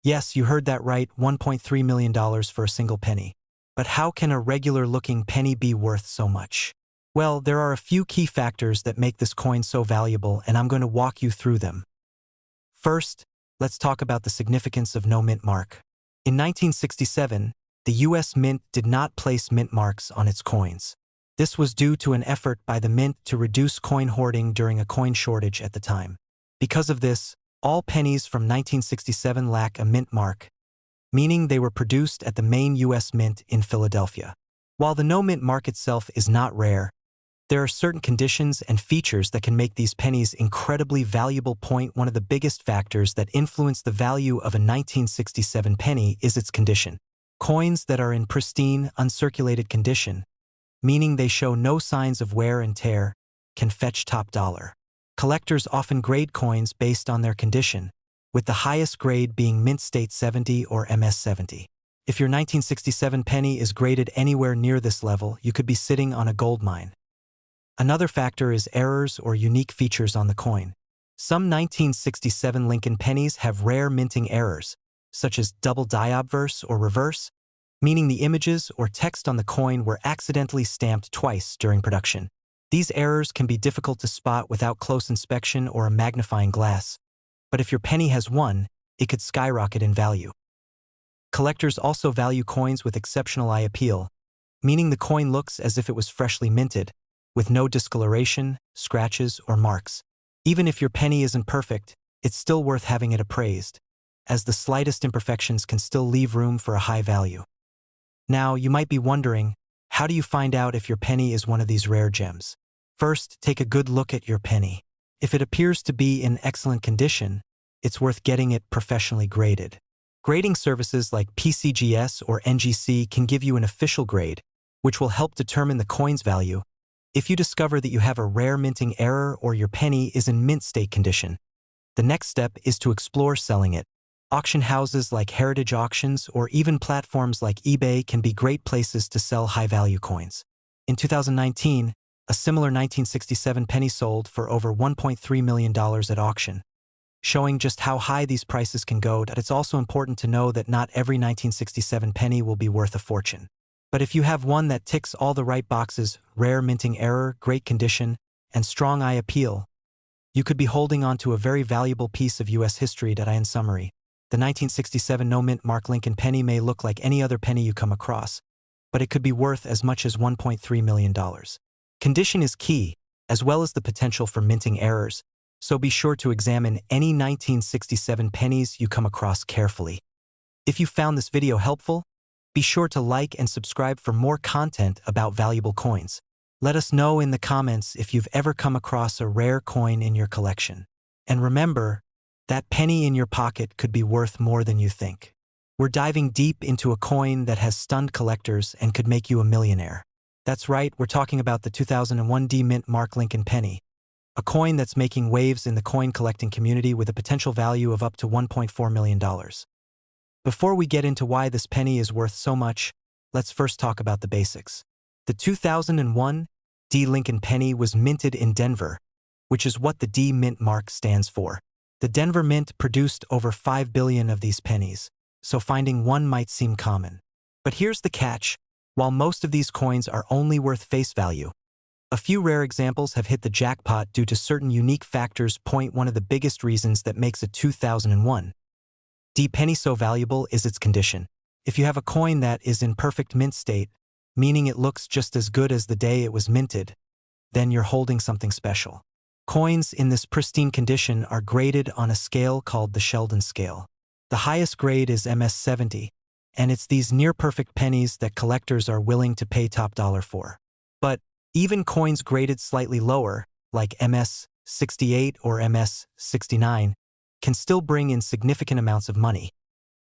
Yes, you heard that right, $1.3 million for a single penny. But how can a regular-looking penny be worth so much? Well, there are a few key factors that make this coin so valuable, and I'm going to walk you through them. First, let's talk about the significance of no mint mark. In 1967, the U.S. Mint did not place mint marks on its coins. This was due to an effort by the Mint to reduce coin hoarding during a coin shortage at the time. Because of this, all pennies from 1967 lack a mint mark, meaning they were produced at the main U.S. Mint in Philadelphia. While the no-mint mark itself is not rare, there are certain conditions and features that can make these pennies incredibly valuable. One of the biggest factors that influence the value of a 1967 penny is its condition. Coins that are in pristine, uncirculated condition, meaning they show no signs of wear and tear, can fetch top dollar. Collectors often grade coins based on their condition, with the highest grade being Mint State 70 or MS 70. If your 1967 penny is graded anywhere near this level, you could be sitting on a gold mine. Another factor is errors or unique features on the coin. Some 1967 Lincoln pennies have rare minting errors, such as double die obverse or reverse, meaning the images or text on the coin were accidentally stamped twice during production. These errors can be difficult to spot without close inspection or a magnifying glass, but if your penny has one, it could skyrocket in value. Collectors also value coins with exceptional eye appeal, meaning the coin looks as if it was freshly minted, with no discoloration, scratches, or marks. Even if your penny isn't perfect, it's still worth having it appraised, as the slightest imperfections can still leave room for a high value. Now, you might be wondering, how do you find out if your penny is one of these rare gems? First, take a good look at your penny. If it appears to be in excellent condition, it's worth getting it professionally graded. Grading services like PCGS or NGC can give you an official grade, which will help determine the coin's value. If you discover that you have a rare minting error or your penny is in mint state condition, the next step is to explore selling it. Auction houses like Heritage Auctions or even platforms like eBay can be great places to sell high-value coins. In 2019, a similar 1967 penny sold for over $1.3 million at auction, showing just how high these prices can go. It's also important to know that not every 1967 penny will be worth a fortune. But if you have one that ticks all the right boxes, rare minting error, great condition, and strong eye appeal, you could be holding on to a very valuable piece of U.S. history. In summary, the 1967 no-mint Mark Lincoln penny may look like any other penny you come across, but it could be worth as much as $1.3 million. Condition is key, as well as the potential for minting errors, so be sure to examine any 1967 pennies you come across carefully. If you found this video helpful, be sure to like and subscribe for more content about valuable coins. Let us know in the comments if you've ever come across a rare coin in your collection. And remember, that penny in your pocket could be worth more than you think. We're diving deep into a coin that has stunned collectors and could make you a millionaire. That's right, we're talking about the 2001 mint Mark Lincoln penny, a coin that's making waves in the coin collecting community with a potential value of up to $1.4 million. Before we get into why this penny is worth so much, let's first talk about the basics. The 2001 D. Lincoln Penny was minted in Denver, which is what the D Mint mark stands for. The Denver Mint produced over 5 billion of these pennies, so finding one might seem common. But here's the catch: while most of these coins are only worth face value, a few rare examples have hit the jackpot due to certain unique factors. One of the biggest reasons that makes a 2001 D penny so valuable is its condition. If you have a coin that is in perfect mint state, meaning it looks just as good as the day it was minted, then you're holding something special. Coins in this pristine condition are graded on a scale called the Sheldon scale. The highest grade is MS-70, and it's these near-perfect pennies that collectors are willing to pay top dollar for. But even coins graded slightly lower, like MS-68 or MS-69, can still bring in significant amounts of money.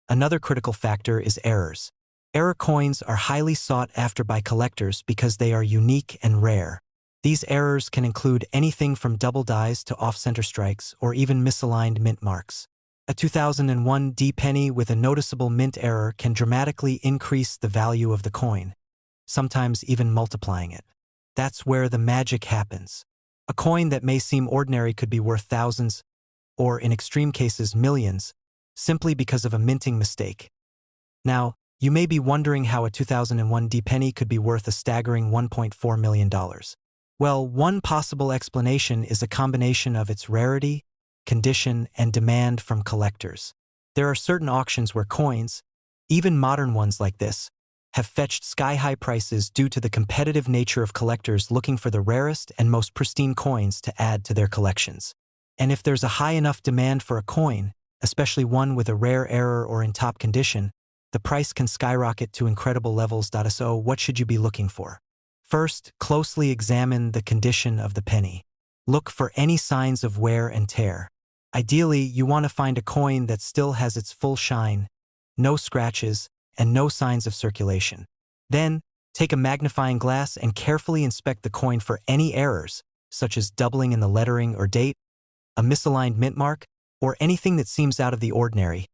Another critical factor is errors. Error coins are highly sought after by collectors because they are unique and rare. These errors can include anything from double dies to off-center strikes or even misaligned mint marks. A 2001 D penny with a noticeable mint error can dramatically increase the value of the coin, sometimes even multiplying it. That's where the magic happens. A coin that may seem ordinary could be worth thousands, or in extreme cases millions, simply because of a minting mistake. Now, you may be wondering how a 2001 D penny could be worth a staggering $1.4 million. Well, one possible explanation is a combination of its rarity, condition, and demand from collectors. There are certain auctions where coins, even modern ones like this, have fetched sky-high prices due to the competitive nature of collectors looking for the rarest and most pristine coins to add to their collections. And if there's a high enough demand for a coin, especially one with a rare error or in top condition, the price can skyrocket to incredible levels. So what should you be looking for? First, closely examine the condition of the penny. Look for any signs of wear and tear. Ideally, you want to find a coin that still has its full shine, no scratches, and no signs of circulation. Then, take a magnifying glass and carefully inspect the coin for any errors, such as doubling in the lettering or date, a misaligned mint mark, or anything that seems out of the ordinary.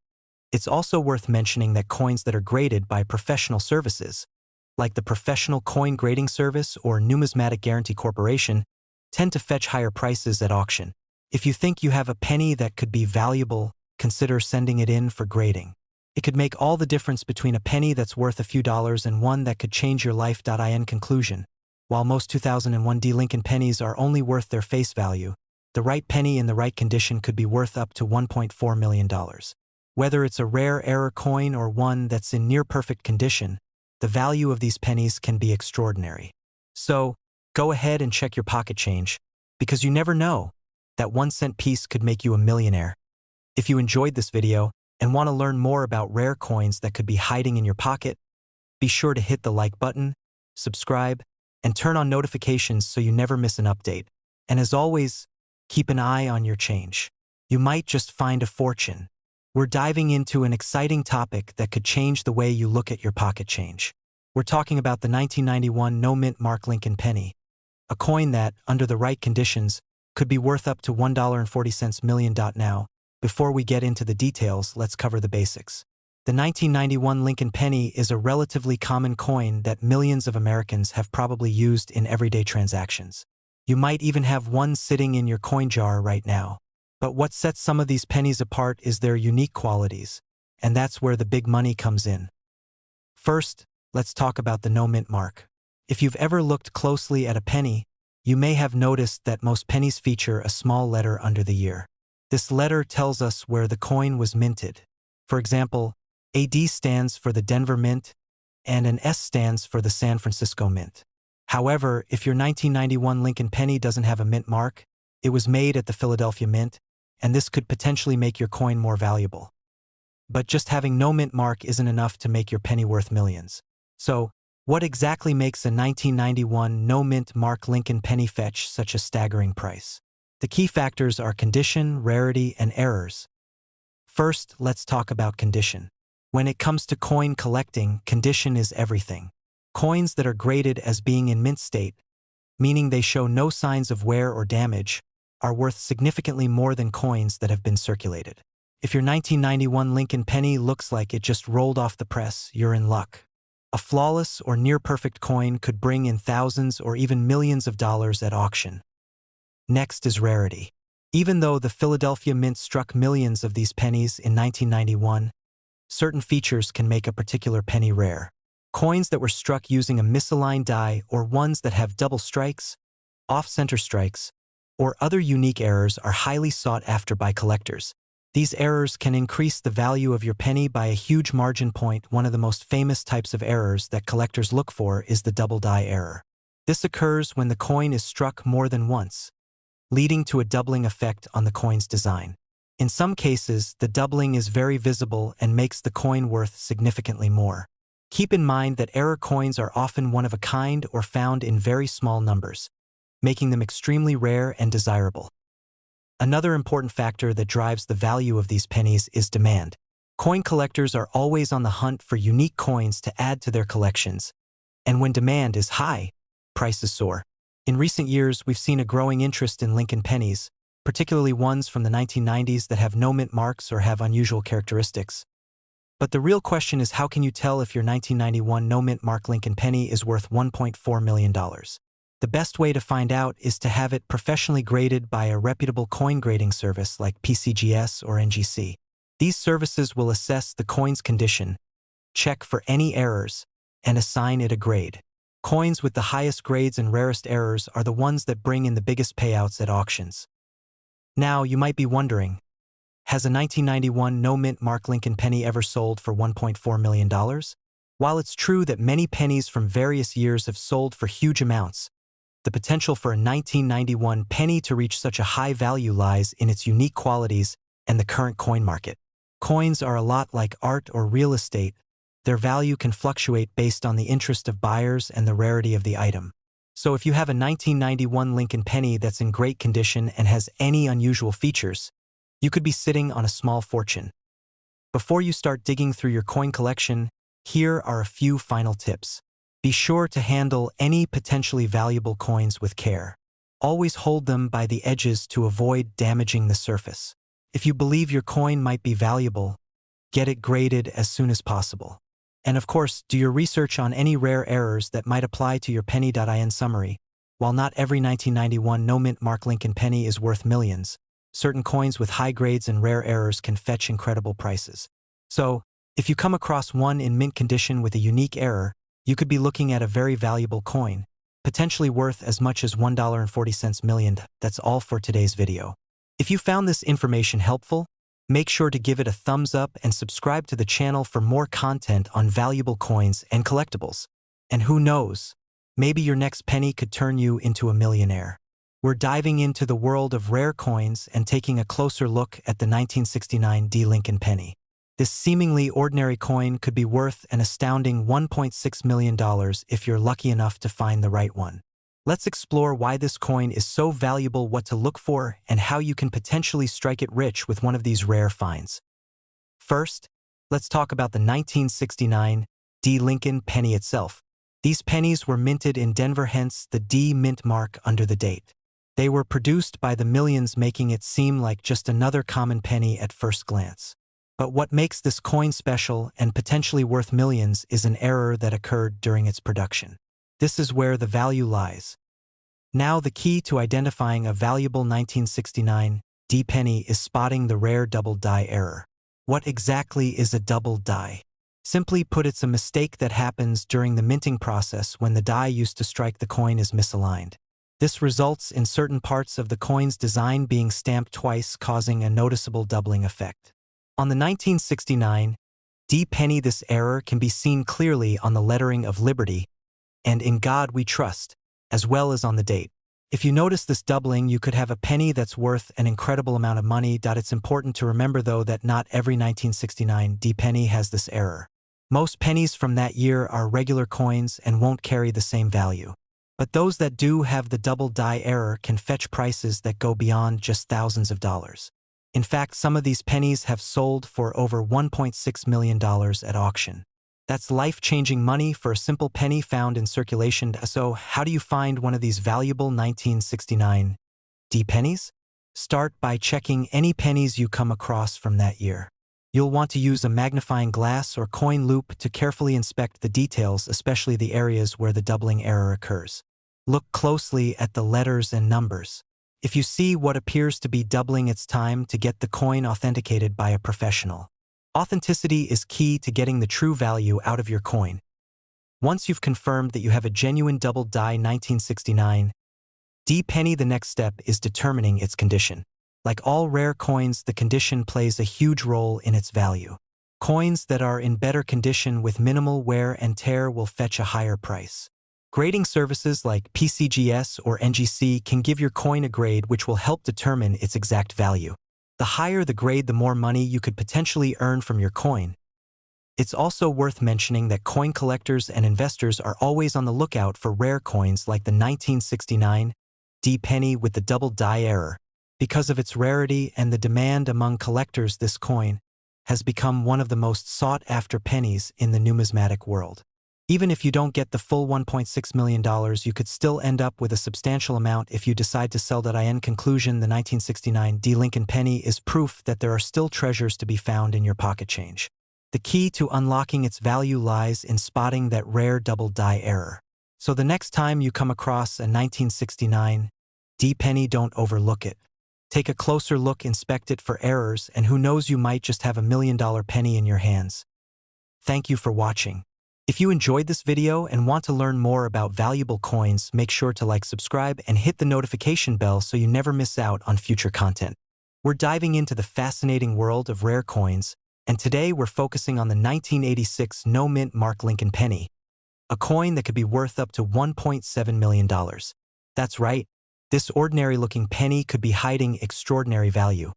It's also worth mentioning that coins that are graded by professional services, like the Professional Coin Grading Service or Numismatic Guarantee Corporation, tend to fetch higher prices at auction. If you think you have a penny that could be valuable, consider sending it in for grading. It could make all the difference between a penny that's worth a few dollars and one that could change your life. In conclusion, while most 2001 D Lincoln pennies are only worth their face value, the right penny in the right condition could be worth up to $1.4 million. Whether it's a rare error coin or one that's in near-perfect condition, the value of these pennies can be extraordinary. So, go ahead and check your pocket change, because you never know, that 1-cent piece could make you a millionaire. If you enjoyed this video and want to learn more about rare coins that could be hiding in your pocket, be sure to hit the like button, subscribe, and turn on notifications so you never miss an update. And as always, keep an eye on your change. You might just find a fortune. We're diving into an exciting topic that could change the way you look at your pocket change. We're talking about the 1991 no-mint mark Lincoln penny, a coin that, under the right conditions, could be worth up to $1.40 million. Now, before we get into the details, let's cover the basics. The 1991 Lincoln penny is a relatively common coin that millions of Americans have probably used in everyday transactions. You might even have one sitting in your coin jar right now. But what sets some of these pennies apart is their unique qualities, and that's where the big money comes in. First, let's talk about the no-mint mark. If you've ever looked closely at a penny, you may have noticed that most pennies feature a small letter under the year. This letter tells us where the coin was minted. For example, a D stands for the Denver Mint, and an S stands for the San Francisco Mint. However, if your 1991 Lincoln penny doesn't have a mint mark, it was made at the Philadelphia Mint, and this could potentially make your coin more valuable. But just having no mint mark isn't enough to make your penny worth millions. So, what exactly makes a 1991 no-mint mark Lincoln penny fetch such a staggering price? The key factors are condition, rarity, and errors. First, let's talk about condition. When it comes to coin collecting, condition is everything. Coins that are graded as being in mint state, meaning they show no signs of wear or damage, are worth significantly more than coins that have been circulated. If your 1991 Lincoln penny looks like it just rolled off the press, you're in luck. A flawless or near-perfect coin could bring in thousands or even millions of dollars at auction. Next is rarity. Even though the Philadelphia Mint struck millions of these pennies in 1991, certain features can make a particular penny rare. Coins that were struck using a misaligned die or ones that have double strikes, off-center strikes, or other unique errors are highly sought after by collectors. These errors can increase the value of your penny by a huge margin point. One of the most famous types of errors that collectors look for is the double die error. This occurs when the coin is struck more than once, leading to a doubling effect on the coin's design. In some cases, the doubling is very visible and makes the coin worth significantly more. Keep in mind that error coins are often one of a kind or found in very small numbers, making them extremely rare and desirable. Another important factor that drives the value of these pennies is demand. Coin collectors are always on the hunt for unique coins to add to their collections, and when demand is high, prices soar. In recent years, we've seen a growing interest in Lincoln pennies, particularly ones from the 1990s that have no mint marks or have unusual characteristics. But the real question is, how can you tell if your 1991 no mint mark Lincoln penny is worth $1.4 million? The best way to find out is to have it professionally graded by a reputable coin grading service like PCGS or NGC. These services will assess the coin's condition, check for any errors, and assign it a grade. Coins with the highest grades and rarest errors are the ones that bring in the biggest payouts at auctions. Now, you might be wondering, has a 1991 no mint mark Lincoln penny ever sold for $1.4 million? While it's true that many pennies from various years have sold for huge amounts, the potential for a 1991 penny to reach such a high value lies in its unique qualities and the current coin market. Coins are a lot like art or real estate. Their value can fluctuate based on the interest of buyers and the rarity of the item. So if you have a 1991 Lincoln penny that's in great condition and has any unusual features, you could be sitting on a small fortune. Before you start digging through your coin collection, here are a few final tips. Be sure to handle any potentially valuable coins with care. Always hold them by the edges to avoid damaging the surface. If you believe your coin might be valuable, get it graded as soon as possible. And of course, do your research on any rare errors that might apply to your penny.in summary. While not every 1991 no mint mark Lincoln penny is worth millions, certain coins with high grades and rare errors can fetch incredible prices. So, if you come across one in mint condition with a unique error, you could be looking at a very valuable coin, potentially worth as much as $1.40 million. That's all for today's video. If you found this information helpful, make sure to give it a thumbs up and subscribe to the channel for more content on valuable coins and collectibles. And who knows, maybe your next penny could turn you into a millionaire. We're diving into the world of rare coins and taking a closer look at the 1969 D. Lincoln penny. This seemingly ordinary coin could be worth an astounding $1.6 million if you're lucky enough to find the right one. Let's explore why this coin is so valuable, what to look for, and how you can potentially strike it rich with one of these rare finds. First, let's talk about the 1969 D. Lincoln penny itself. These pennies were minted in Denver, hence the D mint mark under the date. They were produced by the millions, making it seem like just another common penny at first glance. But what makes this coin special and potentially worth millions is an error that occurred during its production. This is where the value lies. Now, the key to identifying a valuable 1969 D penny is spotting the rare double die error. What exactly is a double die? Simply put, it's a mistake that happens during the minting process when the die used to strike the coin is misaligned. This results in certain parts of the coin's design being stamped twice, causing a noticeable doubling effect. On the 1969 D penny, this error can be seen clearly on the lettering of Liberty and In God We Trust, as well as on the date. If you notice this doubling, you could have a penny that's worth an incredible amount of money. It's important to remember, though, that not every 1969 D penny has this error. Most pennies from that year are regular coins and won't carry the same value. But those that do have the double die error can fetch prices that go beyond just thousands of dollars. In fact, some of these pennies have sold for over $1.6 million at auction. That's life-changing money for a simple penny found in circulation. So, how do you find one of these valuable 1969 D pennies? Start by checking any pennies you come across from that year. You'll want to use a magnifying glass or coin loop to carefully inspect the details, especially the areas where the doubling error occurs. Look closely at the letters and numbers. If you see what appears to be doubling, it's time to get the coin authenticated by a professional. Authenticity is key to getting the true value out of your coin. Once you've confirmed that you have a genuine double die 1969 D penny, the next step is determining its condition. Like all rare coins, the condition plays a huge role in its value. Coins that are in better condition with minimal wear and tear will fetch a higher price. Grading services like PCGS or NGC can give your coin a grade which will help determine its exact value. The higher the grade, the more money you could potentially earn from your coin. It's also worth mentioning that coin collectors and investors are always on the lookout for rare coins like the 1969 D penny with the double die error. Because of its rarity and the demand among collectors, this coin has become one of the most sought-after pennies in the numismatic world. Even if you don't get the full $1.6 million, you could still end up with a substantial amount if you decide to sell. In conclusion, the 1969 D Lincoln penny is proof that there are still treasures to be found in your pocket change. The key to unlocking its value lies in spotting that rare double die error. So the next time you come across a 1969 D penny, don't overlook it. Take a closer look, inspect it for errors, and who knows, you might just have $1 million penny in your hands. Thank you for watching. If you enjoyed this video and want to learn more about valuable coins, make sure to like, subscribe, and hit the notification bell so you never miss out on future content. We're diving into the fascinating world of rare coins, and today we're focusing on the 1986 no-mint Mark Lincoln penny, a coin that could be worth up to $1.7 million. That's right, this ordinary-looking penny could be hiding extraordinary value.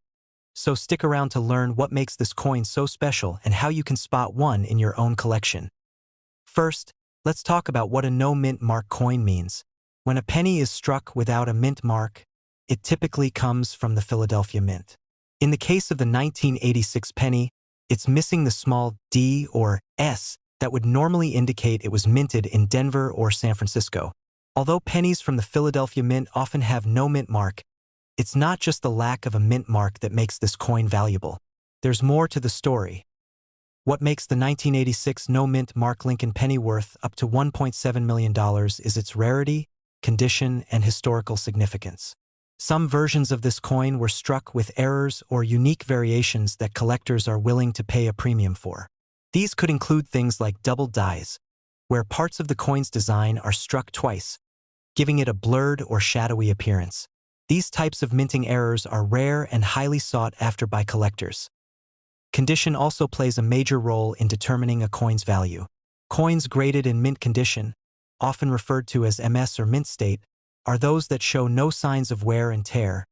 So stick around to learn what makes this coin so special and how you can spot one in your own collection. First, let's talk about what a no-mint mark coin means. When a penny is struck without a mint mark, it typically comes from the Philadelphia Mint. In the case of the 1986 penny, it's missing the small D or S that would normally indicate it was minted in Denver or San Francisco. Although pennies from the Philadelphia Mint often have no mint mark, it's not just the lack of a mint mark that makes this coin valuable. There's more to the story. What makes the 1986 no-mint Mark Lincoln penny worth up to $1.7 million is its rarity, condition, and historical significance. Some versions of this coin were struck with errors or unique variations that collectors are willing to pay a premium for. These could include things like double dies, where parts of the coin's design are struck twice, giving it a blurred or shadowy appearance. These types of minting errors are rare and highly sought after by collectors. Condition also plays a major role in determining a coin's value. Coins graded in mint condition, often referred to as MS or mint state, are those that show no signs of wear and tear,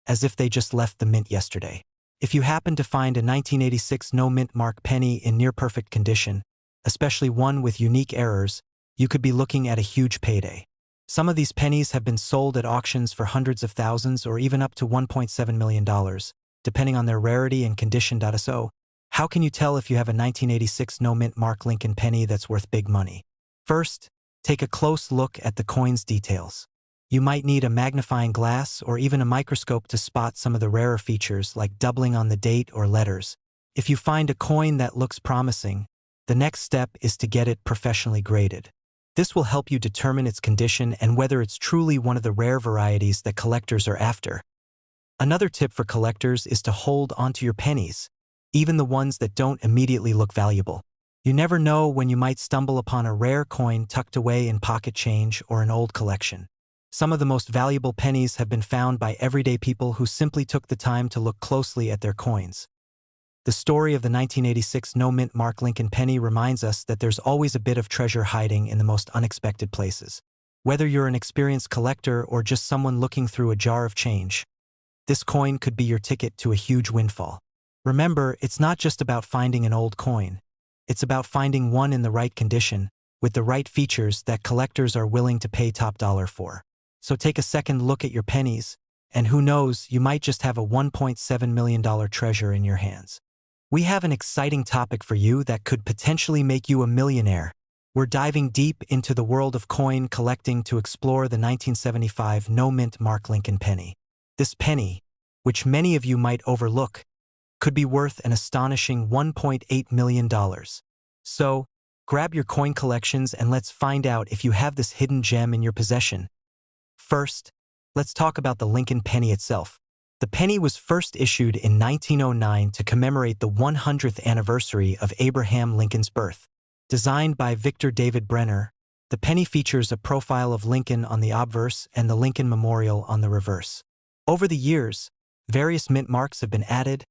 as if they just left the mint yesterday. If you happen to find a 1986 no-mint mark penny in near-perfect condition, especially one with unique errors, you could be looking at a huge payday. Some of these pennies have been sold at auctions for hundreds of thousands or even up to $1.7 million, depending on their rarity and condition. So, how can you tell if you have a 1986 no-mint Mark Lincoln penny that's worth big money? First, take a close look at the coin's details. You might need a magnifying glass or even a microscope to spot some of the rarer features like doubling on the date or letters. If you find a coin that looks promising, the next step is to get it professionally graded. This will help you determine its condition and whether it's truly one of the rare varieties that collectors are after. Another tip for collectors is to hold onto your pennies, even the ones that don't immediately look valuable. You never know when you might stumble upon a rare coin tucked away in pocket change or an old collection. Some of the most valuable pennies have been found by everyday people who simply took the time to look closely at their coins. The story of the 1986 no-mint Mark Lincoln penny reminds us that there's always a bit of treasure hiding in the most unexpected places. Whether you're an experienced collector or just someone looking through a jar of change, this coin could be your ticket to a huge windfall. Remember, it's not just about finding an old coin. It's about finding one in the right condition, with the right features that collectors are willing to pay top dollar for. So take a second look at your pennies, and who knows, you might just have a $1.7 million treasure in your hands. We have an exciting topic for you that could potentially make you a millionaire. We're diving deep into the world of coin collecting to explore the 1975 no-mint Mark Lincoln penny. This penny, which many of you might overlook, could be worth an astonishing $1.8 million. So, grab your coin collections and let's find out if you have this hidden gem in your possession. First, let's talk about the Lincoln penny itself. The penny was first issued in 1909 to commemorate the 100th anniversary of Abraham Lincoln's birth. Designed by Victor David Brenner, the penny features a profile of Lincoln on the obverse and the Lincoln Memorial on the reverse. Over the years, various mint marks have been added,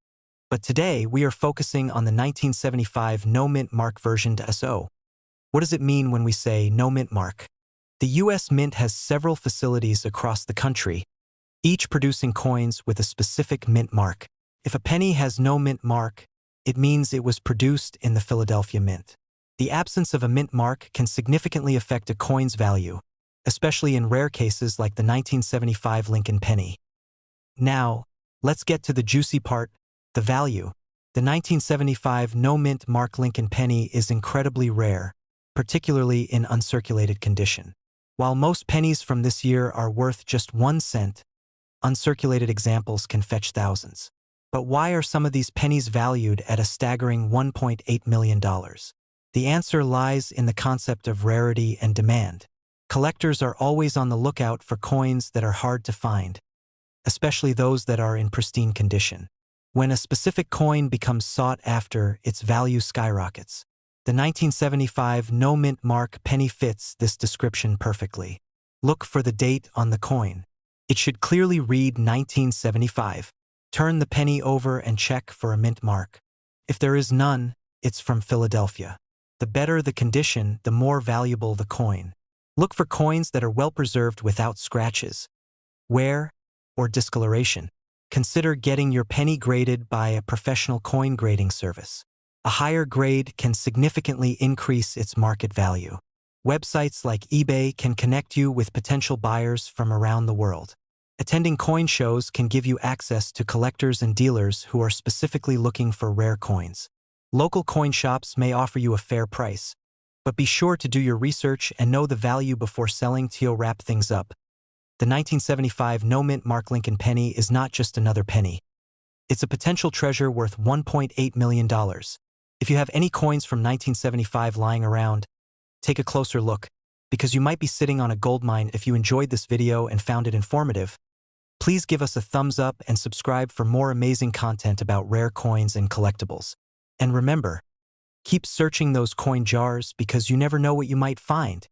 but today we are focusing on the 1975 no-mint mark version SO. What does it mean when we say no-mint mark? The U.S. Mint has several facilities across the country, each producing coins with a specific mint mark. If a penny has no mint mark, it means it was produced in the Philadelphia Mint. The absence of a mint mark can significantly affect a coin's value, especially in rare cases like the 1975 Lincoln penny. Now, let's get to the juicy part, the value. The 1975 no-mint mark Lincoln penny is incredibly rare, particularly in uncirculated condition. While most pennies from this year are worth just 1 cent, uncirculated examples can fetch thousands. But why are some of these pennies valued at a staggering $1.8 million? The answer lies in the concept of rarity and demand. Collectors are always on the lookout for coins that are hard to find, especially those that are in pristine condition. When a specific coin becomes sought after, its value skyrockets. The 1975 no-mint mark penny fits this description perfectly. Look for the date on the coin. It should clearly read 1975. Turn the penny over and check for a mint mark. If there is none, it's from Philadelphia. The better the condition, the more valuable the coin. Look for coins that are well preserved without scratches, wear, or discoloration. Consider getting your penny graded by a professional coin grading service. A higher grade can significantly increase its market value. Websites like eBay can connect you with potential buyers from around the world. Attending coin shows can give you access to collectors and dealers who are specifically looking for rare coins. Local coin shops may offer you a fair price, but be sure to do your research and know the value before selling to wrap things up. The 1975 no-mint mark Lincoln penny is not just another penny. It's a potential treasure worth $1.8 million. If you have any coins from 1975 lying around, take a closer look, because you might be sitting on a goldmine. If you enjoyed this video and found it informative, please give us a thumbs up and subscribe for more amazing content about rare coins and collectibles. And remember, keep searching those coin jars because you never know what you might find.